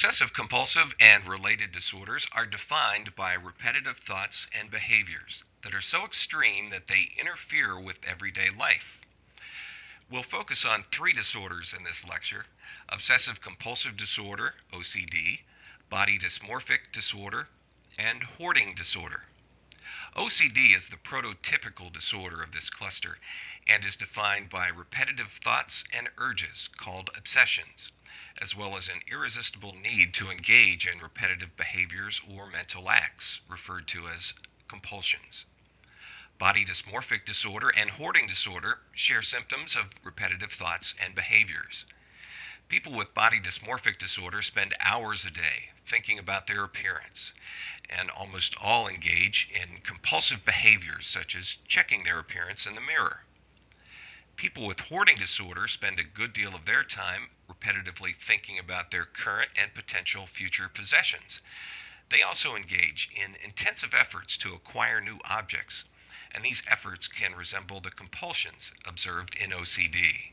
Obsessive-compulsive and related disorders are defined by repetitive thoughts and behaviors that are so extreme that they interfere with everyday life. We'll focus on three disorders in this lecture: obsessive-compulsive disorder, OCD, body dysmorphic disorder, and hoarding disorder. OCD is the prototypical disorder of this cluster and is defined by repetitive thoughts and urges called obsessions, as well as an irresistible need to engage in repetitive behaviors or mental acts, referred to as compulsions. Body dysmorphic disorder and hoarding disorder share symptoms of repetitive thoughts and behaviors. People with body dysmorphic disorder spend hours a day thinking about their appearance, and almost all engage in compulsive behaviors such as checking their appearance in the mirror. People with hoarding disorder spend a good deal of their time repetitively thinking about their current and potential future possessions. They also engage in intensive efforts to acquire new objects, and these efforts can resemble the compulsions observed in OCD.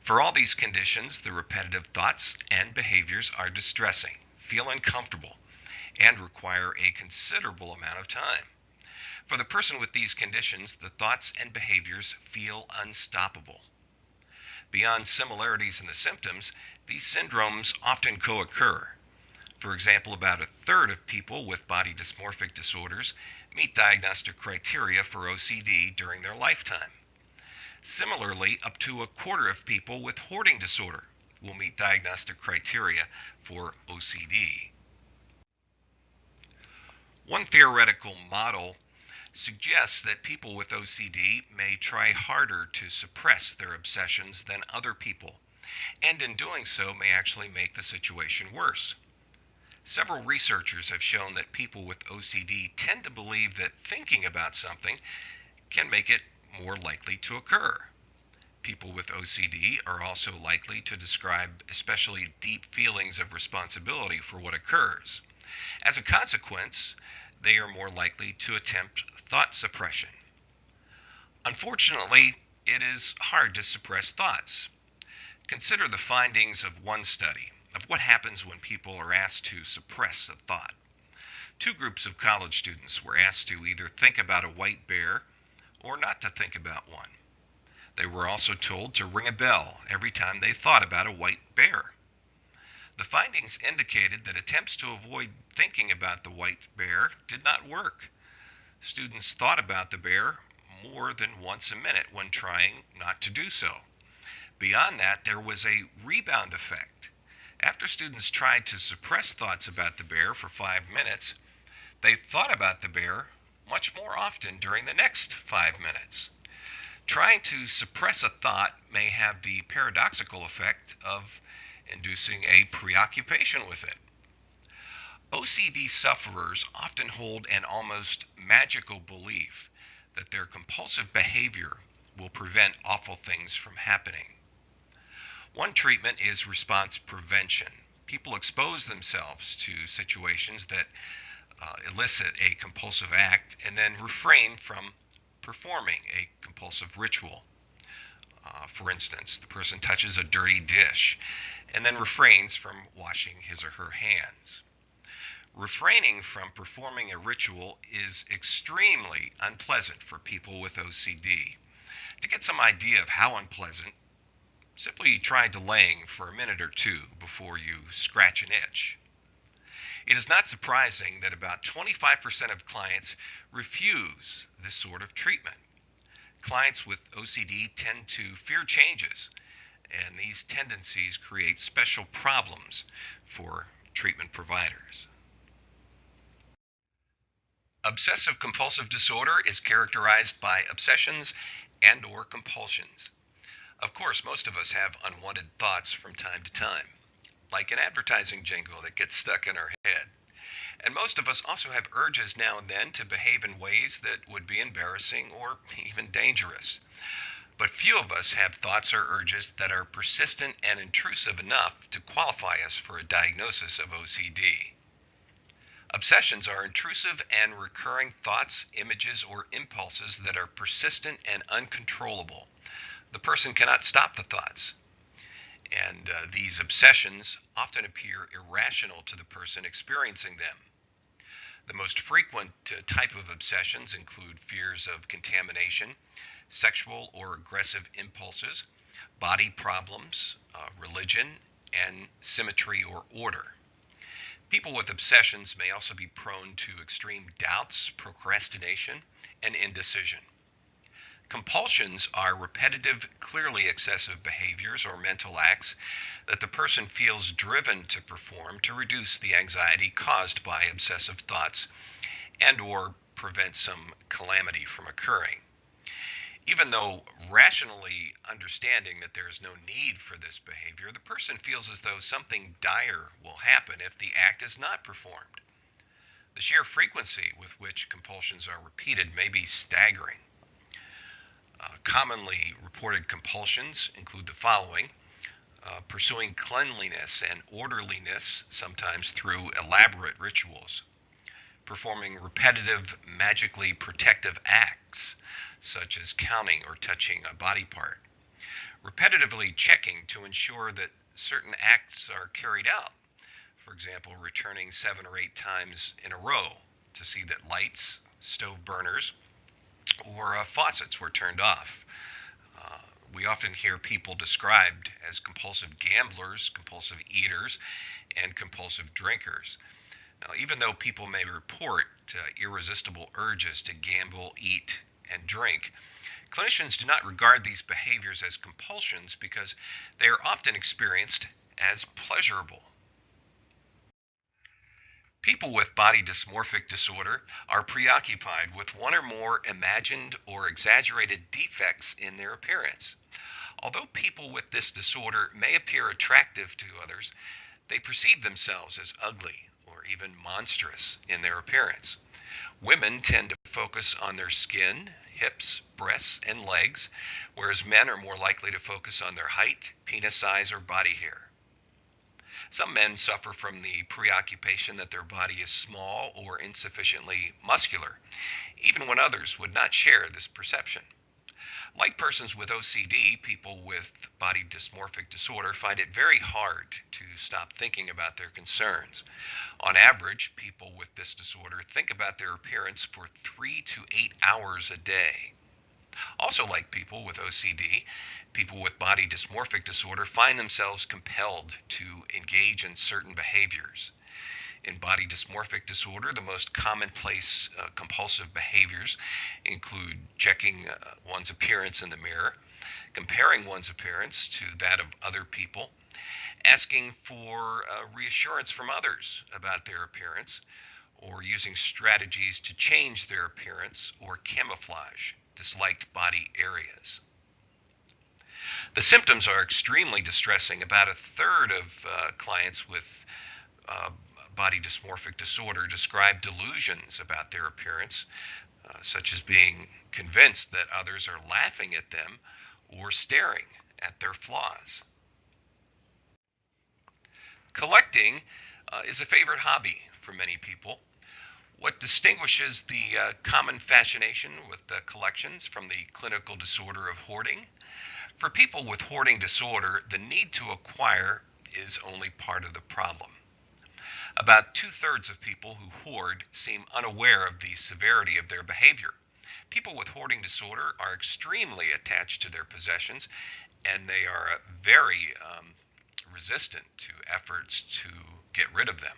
For all these conditions, the repetitive thoughts and behaviors are distressing, feel uncomfortable, and require a considerable amount of time. For the person with these conditions, the thoughts and behaviors feel unstoppable. Beyond similarities in the symptoms, these syndromes often co-occur. For example, about a third of people with body dysmorphic disorders meet diagnostic criteria for OCD during their lifetime. Similarly, up to a quarter of people with hoarding disorder will meet diagnostic criteria for OCD. One theoretical model suggests that people with OCD may try harder to suppress their obsessions than other people, and in doing so may actually make the situation worse. Several researchers have shown that people with OCD tend to believe that thinking about something can make it more likely to occur. People with OCD are also likely to describe especially deep feelings of responsibility for what occurs. As a consequence, they are more likely to attempt thought suppression. Unfortunately, it is hard to suppress thoughts. Consider the findings of one study of what happens when people are asked to suppress a thought. Two groups of college students were asked to either think about a white bear or not to think about one. They were also told to ring a bell every time they thought about a white bear. The findings indicated that attempts to avoid thinking about the white bear did not work. Students thought about the bear more than once a minute when trying not to do so. Beyond that, there was a rebound effect. After students tried to suppress thoughts about the bear for 5 minutes, they thought about the bear much more often during the next 5 minutes. Trying to suppress a thought may have the paradoxical effect of inducing a preoccupation with it. OCD sufferers often hold an almost magical belief that their compulsive behavior will prevent awful things from happening. One treatment is response prevention. People expose themselves to situations that elicit a compulsive act and then refrain from performing a compulsive ritual. For instance, the person touches a dirty dish and then refrains from washing his or her hands. Refraining from performing a ritual is extremely unpleasant for people with OCD. To get some idea of how unpleasant, simply try delaying for a minute or two before you scratch an itch. It is not surprising that about 25% of clients refuse this sort of treatment. Clients with OCD tend to fear changes, and these tendencies create special problems for treatment providers. Obsessive-compulsive disorder is characterized by obsessions and/or compulsions. Of course, most of us have unwanted thoughts from time to time, like an advertising jingle that gets stuck in our head. And most of us also have urges now and then to behave in ways that would be embarrassing or even dangerous. But few of us have thoughts or urges that are persistent and intrusive enough to qualify us for a diagnosis of OCD. Obsessions are intrusive and recurring thoughts, images, or impulses that are persistent and uncontrollable. The person cannot stop the thoughts. And these obsessions often appear irrational to the person experiencing them. The most frequent type of obsessions include fears of contamination, sexual or aggressive impulses, body problems, religion, and symmetry or order. People with obsessions may also be prone to extreme doubts, procrastination, and indecision. Compulsions are repetitive, clearly excessive behaviors or mental acts that the person feels driven to perform to reduce the anxiety caused by obsessive thoughts and or prevent some calamity from occurring. Even though rationally understanding that there is no need for this behavior, the person feels as though something dire will happen if the act is not performed. The sheer frequency with which compulsions are repeated may be staggering. Commonly reported compulsions include the following: pursuing cleanliness and orderliness, sometimes through elaborate rituals; performing repetitive, magically protective acts, such as counting or touching a body part; repetitively checking to ensure that certain acts are carried out, for example, returning 7 or 8 times in a row to see that lights, stove burners, or faucets were turned off. We often hear people described as compulsive gamblers, compulsive eaters, and compulsive drinkers. Now, even though people may report irresistible urges to gamble, eat, and drink, clinicians do not regard these behaviors as compulsions because they are often experienced as pleasurable. People with body dysmorphic disorder are preoccupied with one or more imagined or exaggerated defects in their appearance. Although people with this disorder may appear attractive to others, they perceive themselves as ugly or even monstrous in their appearance. Women tend to focus on their skin, hips, breasts, and legs, whereas men are more likely to focus on their height, penis size, or body hair. Some men suffer from the preoccupation that their body is small or insufficiently muscular, even when others would not share this perception. Like persons with OCD, people with body dysmorphic disorder find it very hard to stop thinking about their concerns. On average, people with this disorder think about their appearance for 3 to 8 hours a day. Also, like people with OCD, people with body dysmorphic disorder find themselves compelled to engage in certain behaviors. In body dysmorphic disorder, the most commonplace compulsive behaviors include checking one's appearance in the mirror, comparing one's appearance to that of other people, asking for reassurance from others about their appearance, or using strategies to change their appearance or camouflage disliked body areas. The symptoms are extremely distressing. About a third of clients with body dysmorphic disorder describe delusions about their appearance, such as being convinced that others are laughing at them or staring at their flaws. Collecting is a favorite hobby for many people. What distinguishes the common fascination with collections from the clinical disorder of hoarding? For people with hoarding disorder, the need to acquire is only part of the problem. About 2/3 of people who hoard seem unaware of the severity of their behavior. People with hoarding disorder are extremely attached to their possessions, and they are very resistant to efforts to get rid of them.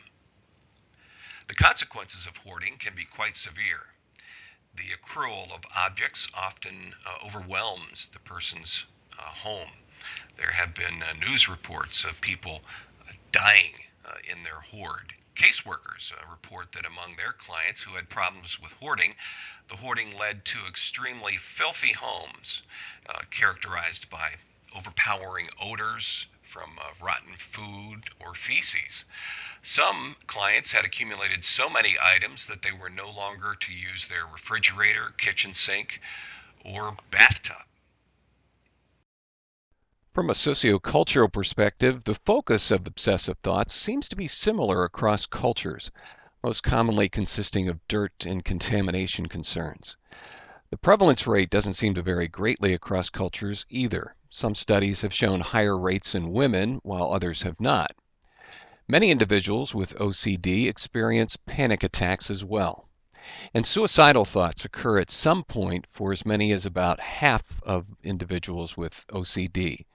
The consequences of hoarding can be quite severe. The accrual of objects often overwhelms the person's home. There have been news reports of people dying in their hoard. Caseworkers report that among their clients who had problems with hoarding, the hoarding led to extremely filthy homes characterized by overpowering odors from rotten food or feces. Some clients had accumulated so many items that they were no longer to use their refrigerator, kitchen sink, or bathtub. From a sociocultural perspective, the focus of obsessive thoughts seems to be similar across cultures, most commonly consisting of dirt and contamination concerns. The prevalence rate doesn't seem to vary greatly across cultures either. Some studies have shown higher rates in women, while others have not. Many individuals with OCD experience panic attacks as well. And suicidal thoughts occur at some point for as many as about half of individuals with OCD.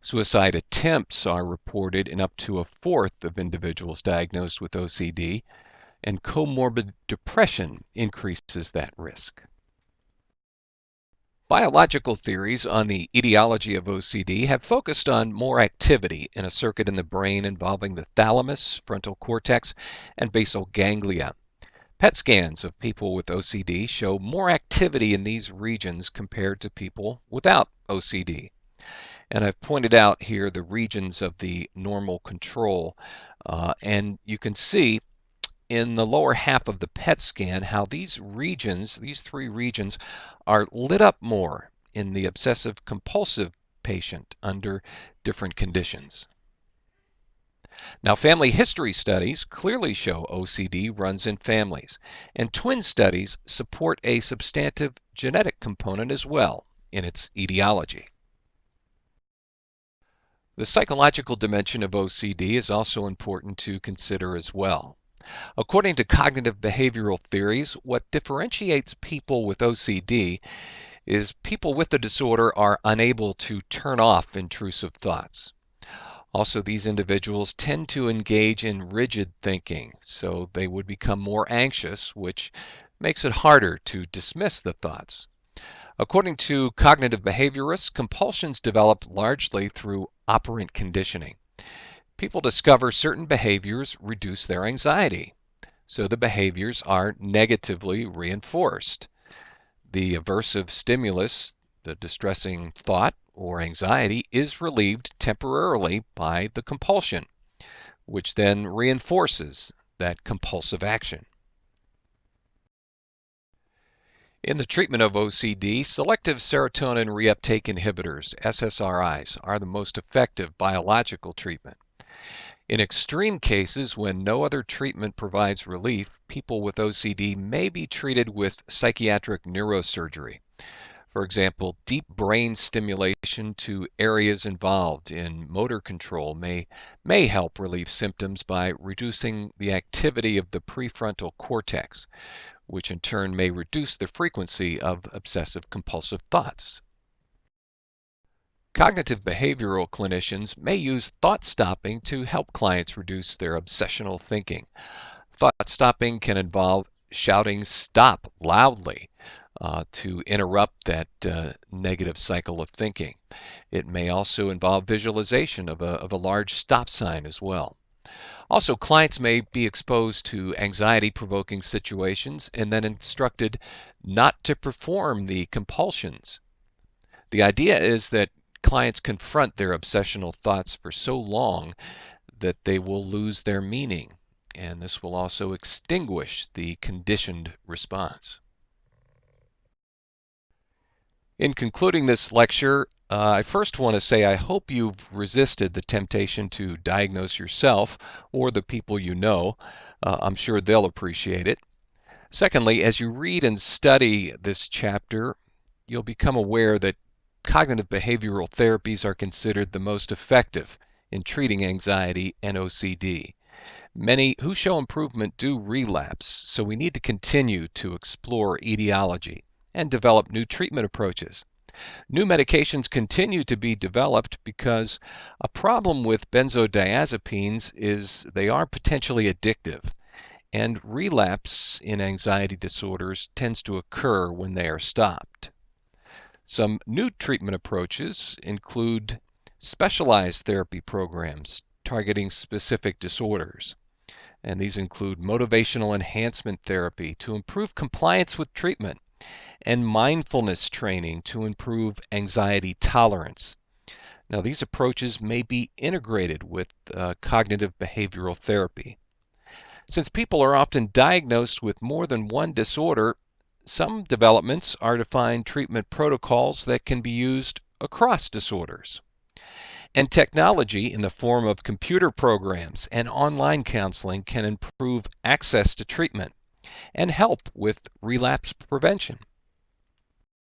Suicide attempts are reported in up to a fourth of individuals diagnosed with OCD, and comorbid depression increases that risk. Biological theories on the etiology of OCD have focused on more activity in a circuit in the brain involving the thalamus, frontal cortex, and basal ganglia. PET scans of people with OCD show more activity in these regions compared to people without OCD. And I've pointed out here the regions of the normal control, and you can see in the lower half of the PET scan how these regions, these three regions, are lit up more in the obsessive-compulsive patient under different conditions. Now, family history studies clearly show OCD runs in families, and twin studies support a substantive genetic component as well in its etiology. The psychological dimension of OCD is also important to consider as well. According to cognitive behavioral theories, what differentiates people with OCD is people with the disorder are unable to turn off intrusive thoughts. Also, these individuals tend to engage in rigid thinking, so they would become more anxious, which makes it harder to dismiss the thoughts. According to cognitive behaviorists, compulsions develop largely through operant conditioning. People discover certain behaviors reduce their anxiety, so the behaviors are negatively reinforced. The aversive stimulus, the distressing thought or anxiety, is relieved temporarily by the compulsion, which then reinforces that compulsive action. In the treatment of OCD, selective serotonin reuptake inhibitors, SSRIs, are the most effective biological treatment. In extreme cases, when no other treatment provides relief, people with OCD may be treated with psychiatric neurosurgery. For example, deep brain stimulation to areas involved in motor control may help relieve symptoms by reducing the activity of the prefrontal cortex, which in turn may reduce the frequency of obsessive-compulsive thoughts. Cognitive behavioral clinicians may use thought stopping to help clients reduce their obsessional thinking. Thought stopping can involve shouting "stop" loudly to interrupt that negative cycle of thinking. It may also involve visualization of a large stop sign as well. Also, clients may be exposed to anxiety-provoking situations and then instructed not to perform the compulsions. The idea is that clients confront their obsessional thoughts for so long that they will lose their meaning, and this will also extinguish the conditioned response. In concluding this lecture, I first want to say I hope you've resisted the temptation to diagnose yourself or the people you know. I'm sure they'll appreciate it. Secondly, as you read and study this chapter, you'll become aware that cognitive behavioral therapies are considered the most effective in treating anxiety and OCD. Many who show improvement do relapse, so we need to continue to explore etiology and develop new treatment approaches. New medications continue to be developed because a problem with benzodiazepines is they are potentially addictive, and relapse in anxiety disorders tends to occur when they are stopped. Some new treatment approaches include specialized therapy programs targeting specific disorders, and these include motivational enhancement therapy to improve compliance with treatment, and mindfulness training to improve anxiety tolerance. Now, these approaches may be integrated with cognitive behavioral therapy. Since people are often diagnosed with more than one disorder, some developments are to find treatment protocols that can be used across disorders. And technology in the form of computer programs and online counseling can improve access to treatment and help with relapse prevention.